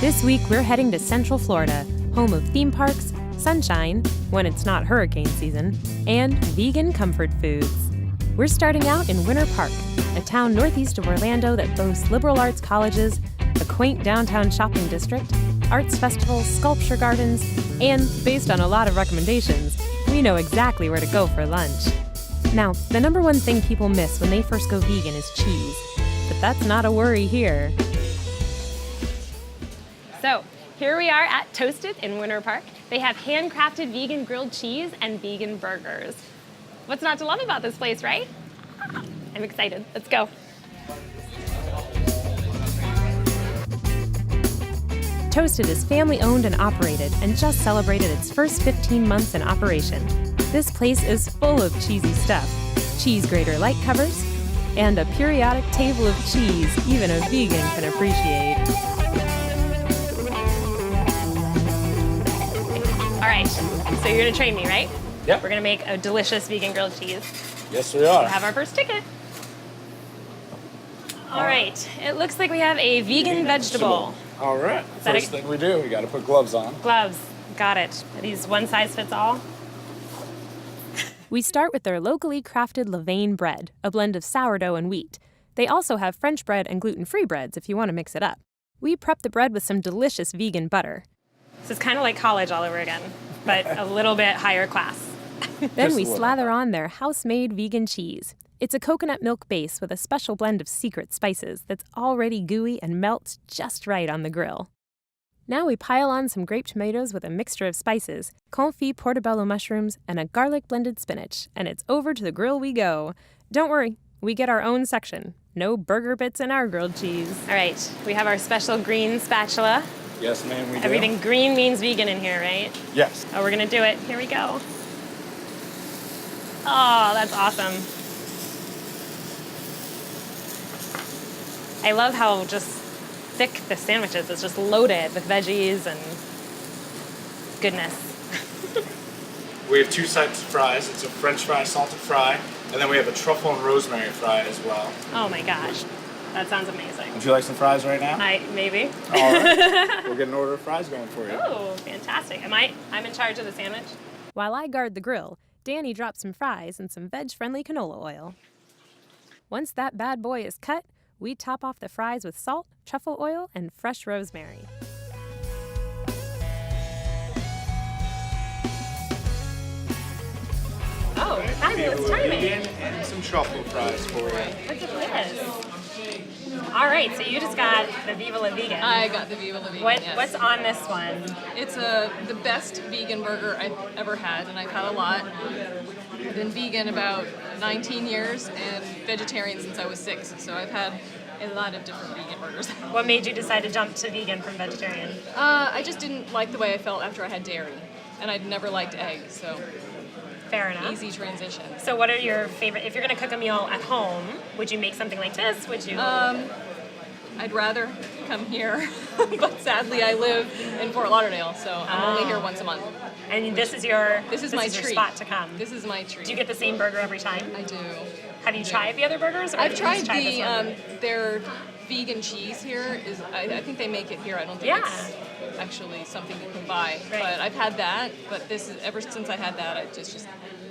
This week, we're heading to Central Florida, home of theme parks, sunshine, when it's not hurricane season, and vegan comfort foods. We're starting out in Winter Park, a town northeast of Orlando that boasts liberal arts colleges, a quaint downtown shopping district, arts festivals, sculpture gardens, and, based on a lot of recommendations, we know exactly where to go for lunch. Now, the number one thing people miss when they first go vegan is cheese, but that's not a worry here. So, here we are at Toasted in Winter Park. They have handcrafted vegan grilled cheese and vegan burgers. What's not to love about this place, right? I'm excited. Let's go. Toasted is family-owned and operated and just celebrated its first 15 months in operation. This place is full of cheesy stuff. Cheese grater light covers, and a periodic table of cheese even a vegan can appreciate. All right, so you're gonna train me, right? Yep. We're gonna make a delicious vegan grilled cheese. Yes, we are. We have our first ticket. All right, it looks like we have a vegan vegetable. All right. First thing we do, we got to put gloves on. Gloves, got it. Are these one size fits all? We start with their locally crafted levain bread, a blend of sourdough and wheat. They also have French bread and gluten-free breads if you want to mix it up. We prep the bread with some delicious vegan butter. This is kind of like college all over again, but a little bit higher class. Then we slather on their house-made vegan cheese. It's a coconut milk base with a special blend of secret spices that's already gooey and melts just right on the grill. Now we pile on some grape tomatoes with a mixture of spices, confit portobello mushrooms, and a garlic-blended spinach, and it's over to the grill we go. Don't worry, we get our own section. No burger bits in our grilled cheese. All right, we have our special green spatula. Yes, ma'am, we do. Everything green means vegan in here, right? Yes. Oh, we're gonna do it. Here we go. Oh, that's awesome. I love how just thick the sandwich is. It's just loaded with veggies and goodness. We have two types of fries. It's a French fry, salted fry, and then we have a truffle and rosemary fry as well. Oh my gosh, that sounds amazing. Would you like some fries right now? Maybe. All right. We'll get an order of fries going for you. Oh, fantastic. I'm in charge of the sandwich? While I guard the grill, Danny drops some fries and some veg-friendly canola oil. Once that bad boy is cut, we top off the fries with salt, truffle oil, and fresh rosemary. Oh, fabulous timing. And some truffle fries for you. Look at this. All right, so you just got the Viva La Vegan. I got the Viva La Vegan, yes. What's on this one? It's the best vegan burger I've ever had, and I've had a lot. I've been vegan about 19 years and vegetarian since I was 6, so I've had a lot of different vegan burgers. What made you decide to jump to vegan from vegetarian? I just didn't like the way I felt after I had dairy, and I'd never liked eggs, so fair enough. Easy transition. So what are your favorite, if you're going to cook a meal at home, would you make something like this? Would you? I'd rather come here, but sadly I live in Fort Lauderdale, so I'm only here once a month. And this is your my your treat. spot to come. This is my treat. Do you get the same burger every time? I do. Have you tried the other burgers? Or I've have you tried just this one? their vegan cheese here. I think they make it here. I don't think it's actually something you can buy. Right. But I've had that. But this is ever since I had that, it's just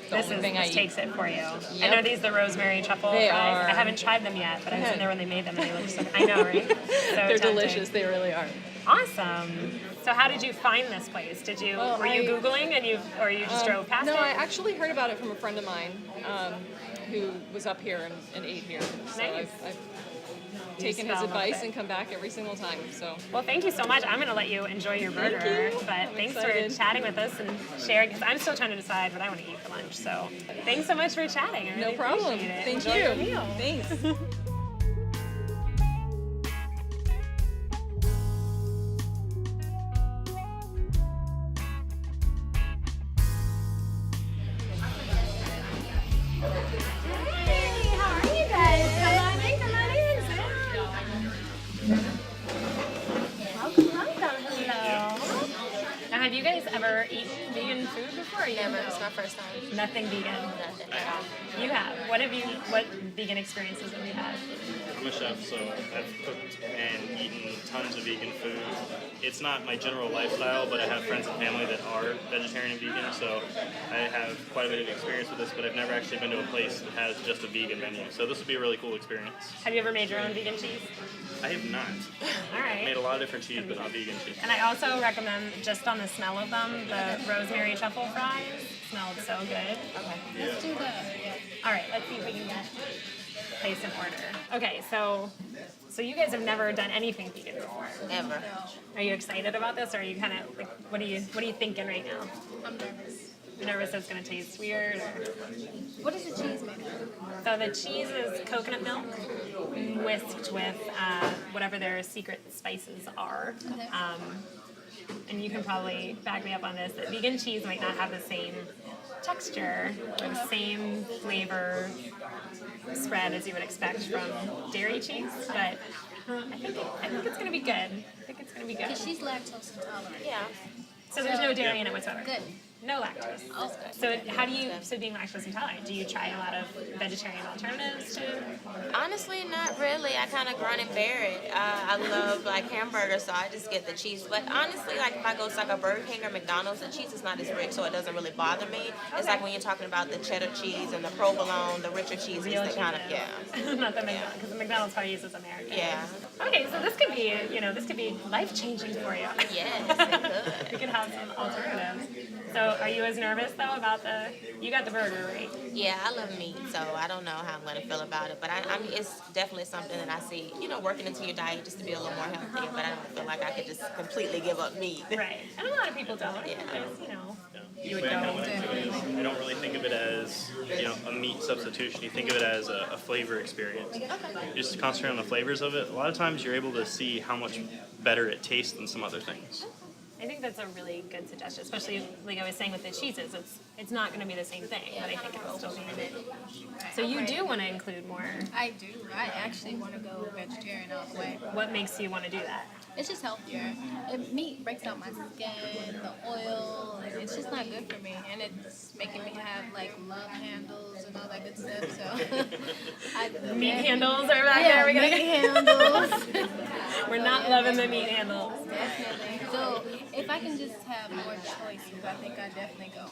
the only thing I eat. This takes it for you. Yep. And are these the rosemary truffle They fries? are. I haven't tried them yet, but I was in there when they made them. And they look so. I know, right? So They're tempting. delicious. They really are. Awesome. So how did you find this place? Were you Googling or you just drove past it? No, I actually heard about it from a friend of mine who was up here and ate here. So Nice. I've taken his advice and come back every single time. So. Well, thank you so much. I'm going to let you enjoy your burger. Thank you. But I'm thanks excited. for chatting with us and sharing, because I'm still trying to decide what I want to eat for lunch. So thanks so much for chatting. I really No problem. appreciate it. Thank Enjoy you. your meal. Thanks. Hey, how are you guys? Come on in. Welcome. Hello. Now, have you guys ever eaten vegan food before? Never. It's my first time. Nothing vegan. Nothing at all. You have. What vegan experiences have you had? I'm a chef, so I've cooked and eaten tons of vegan food. It's not my general lifestyle, but I have friends and family that are vegetarian and vegan, so I have quite a bit of experience with this, but I've never actually been to a place that has just a vegan menu. So this would be a really cool experience. Have you ever made your own vegan cheese? I have not. All right. Made a lot of different cheese, but not vegan cheese. And I also recommend, just on the smell of them, the rosemary truffle fries. Smelled so good. Okay. Let's do that. Yeah. All right, let's see if we can place an order. Okay, so you guys have never done anything vegan before. Ever. Are you excited about this, or are you kind of like, what are you thinking right now? I'm nervous. You're nervous it's going to taste weird? Or? What is the cheese made of? So the cheese is coconut milk whisked with whatever their secret spices are. Okay. And you can probably back me up on this, that vegan cheese might not have the same texture or the same flavor spread as you would expect from dairy cheese, but I think it's going to be good. I think it's going to be good. Because she's lactose intolerant. Yeah. So there's no dairy in it whatsoever? Good. No lactose. Oh, So so being lactose intolerant, do you try a lot of vegetarian alternatives to? Honestly, not really. I kind of grunt and bear it. I love like hamburgers, so I just get the cheese. But honestly, like if I go to like a Burger King or McDonald's, the cheese is not as rich, so it doesn't really bother me. It's like when you're talking about the cheddar cheese and the provolone, the richer cheeses, Real that kind of, cheeses. Not the McDonald's, because the McDonald's probably uses American. Yeah. Okay, so this could be life-changing for you. Yes, it could. We could have some alternatives. So are you as nervous though about you got the burger, right? Yeah, I love meat, so I don't know how I'm going to feel about it. But I mean, it's definitely something that I see, working into your diet just to be a little more healthy. But I don't feel like I could just completely give up meat. Right. And a lot of people don't. Yeah. Because, you would The way I kind of go. went into it is I don't really think of it as a meat substitution. You think of it as a flavor experience. You just concentrate on the flavors of it. A lot of times you're able to see how much better it tastes than some other things. I think that's a really good suggestion, especially like I was saying with the cheeses. It's not going to be the same thing, but I think it'll still be in it. So you do want to include more. I do. I actually want to go vegetarian all the way. What makes you want to do that? It's just healthier. Meat breaks down my skin, the oil, and it's just not good for me. And it's making me have like love handles and all that good stuff. So Meat handles are back there. meat handles. We're not loving the meat handles. Definitely. So if I can just have more choices, I think I definitely go.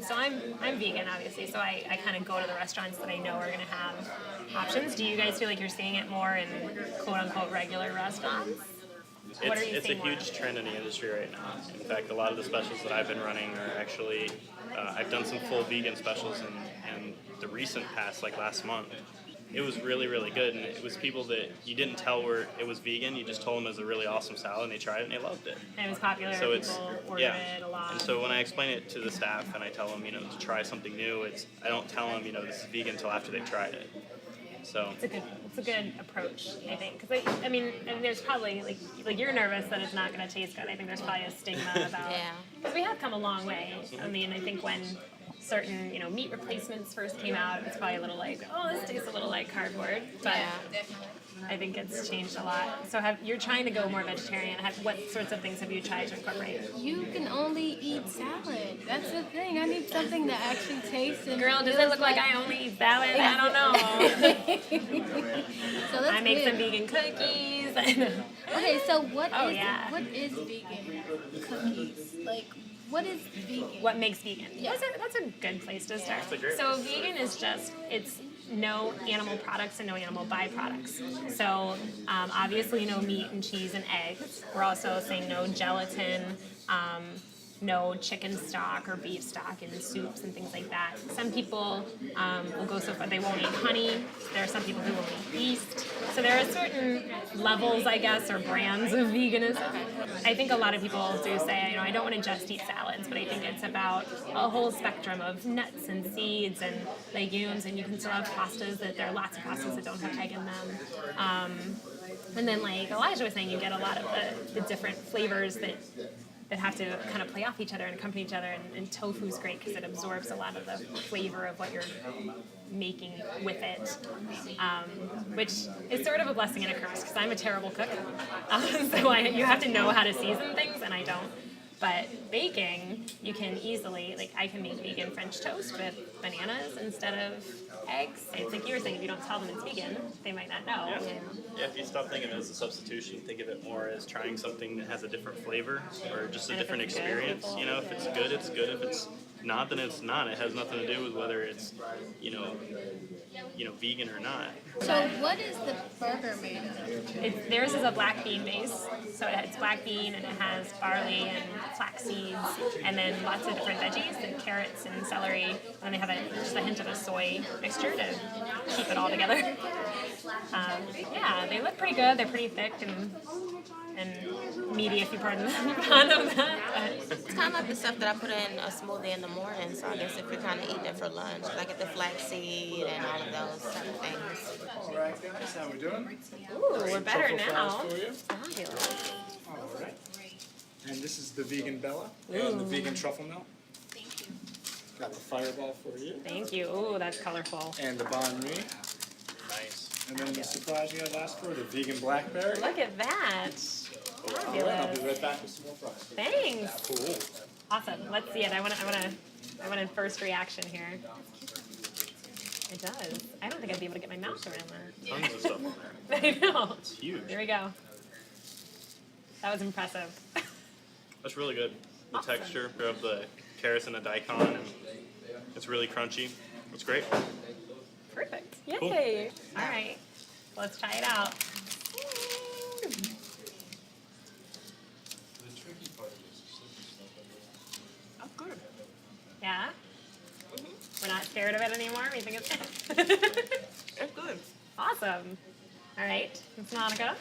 So I'm vegan, obviously, so I kind of go to the restaurants that I know are going to have options. Do you guys feel like you're seeing it more in quote-unquote regular restaurants? What are you It's a seeing more? huge trend in the industry right now. In fact, a lot of the specials that I've been running are actually, I've done some full vegan specials in the recent past, like last month. It was really, really good, and it was people that you didn't tell were it was vegan. You just told them it was a really awesome salad, and they tried it and they loved it. And it was popular. So it's People ordered yeah. it a lot. And so when I explain it to the staff and I tell them, to try something new, I don't tell them, this is vegan until after they've tried it. So It's a good approach, I think. Because and there's probably like you're nervous that it's not going to taste good. I think there's probably a stigma about. Yeah. Because we have come a long way. I think when certain meat replacements first came out, it was probably a little like, oh, this tastes a little like cardboard. But Yeah. Definitely. I think it's changed a lot. So you're trying to go more vegetarian. What sorts of things have you tried to incorporate? You can only eat salad. That's the thing. I need something that actually tastes and Girl, does it feels look like I only eat salad? I don't know. So that's I make good. some vegan cookies. Okay, so what Oh, is yeah. vegan cookies? Like, what is vegan? What makes vegan? Yeah. That's a good place to start. That's a great So place. vegan is it's no animal products and no animal byproducts. So obviously no meat and cheese and eggs. We're also saying no gelatin, no chicken stock or beef stock in soups and things like that. Some people will go so far, they won't eat honey. There are some people who won't eat yeast. So there are certain levels, I guess, or brands of veganism. I think a lot of people do say, I don't want to just eat salads, but I think it's about a whole spectrum of nuts and seeds and legumes, and you can still have pastas there are lots of pastas that don't have egg in them. And then like Elijah was saying, you get a lot of the different flavors that have to kind of play off each other and accompany each other, and tofu's great because it absorbs a lot of the flavor of what you're making with it, which is sort of a blessing and a curse because I'm a terrible cook, so you have to know how to season things, and I don't. But baking, you can easily, I can make vegan French toast with bananas instead of eggs. It's like you were saying, if you don't tell them it's vegan, they might not know. Yeah, if you stop thinking of it as a substitution, think of it more as trying something that has a different flavor or just a And if different it's good, experience. people- You know, if it's good, it's good. If it's not, then it's not. It has nothing to do with whether it's, vegan or not. So what is the burger made of? Theirs is a black bean base, so it's black bean and it has barley and flax seeds, and then lots of different veggies, and carrots and celery, and they have just a hint of a soy mixture to keep it all together. Yeah, they look pretty good. They're pretty thick and meaty, if you pardon the pun of that. But It's kind of like the stuff that I put in a smoothie in the morning. So I guess if you're kind of eating it for lunch, I get the flaxseed and all of those type of things. All right, guys, how we doing? ooh, we're better Truffle now. fries for you. Fabulous. All right. And this is the vegan Bella and the vegan truffle milk. Thank you. Got the fireball for you. Thank you. Ooh, that's colorful. And the banh mi. Nice. And then the surprise you guys asked for, the vegan blackberry. Look at that. All right, I'll be Fabulous. right back with some more fries. Thanks. Cool. Awesome. Let's see it. I want a first reaction here. It does. I don't think I'd be able to get my mouth around that. Tons of stuff on there. I know. It's huge. Here we go. That was impressive. That's really good. The Awesome. texture of the carrots and the daikon, and it's really crunchy. It's great. Perfect. Yay. All right. Let's try it out. Oh, good. Yeah? We're not scared of it anymore? We think it's It's good. awesome. All right. It's Monica.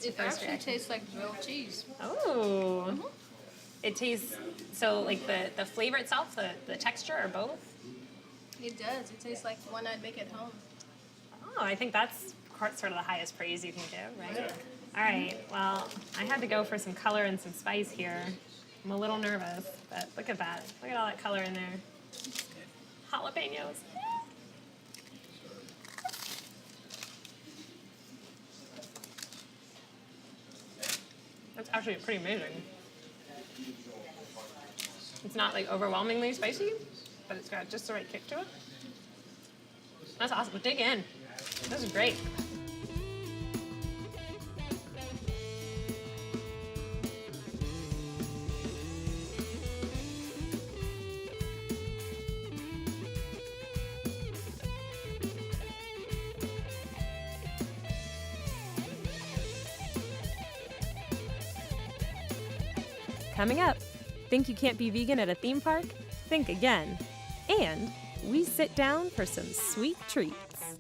It actually tastes like grilled cheese. Oh. It tastes, so like the flavor itself, the texture, or both? It does. It tastes like one I'd make at home. Oh, I think that's sort of the highest praise you can give, right? All right, well, I had to go for some color and some spice here. I'm a little nervous, but look at that. Look at all that color in there. Jalapenos. That's actually pretty amazing. It's not like overwhelmingly spicy, but it's got just the right kick to it. That's awesome. Dig in. This is great. Coming up, think you can't be vegan at a theme park? Think again. And we sit down for some sweet treats.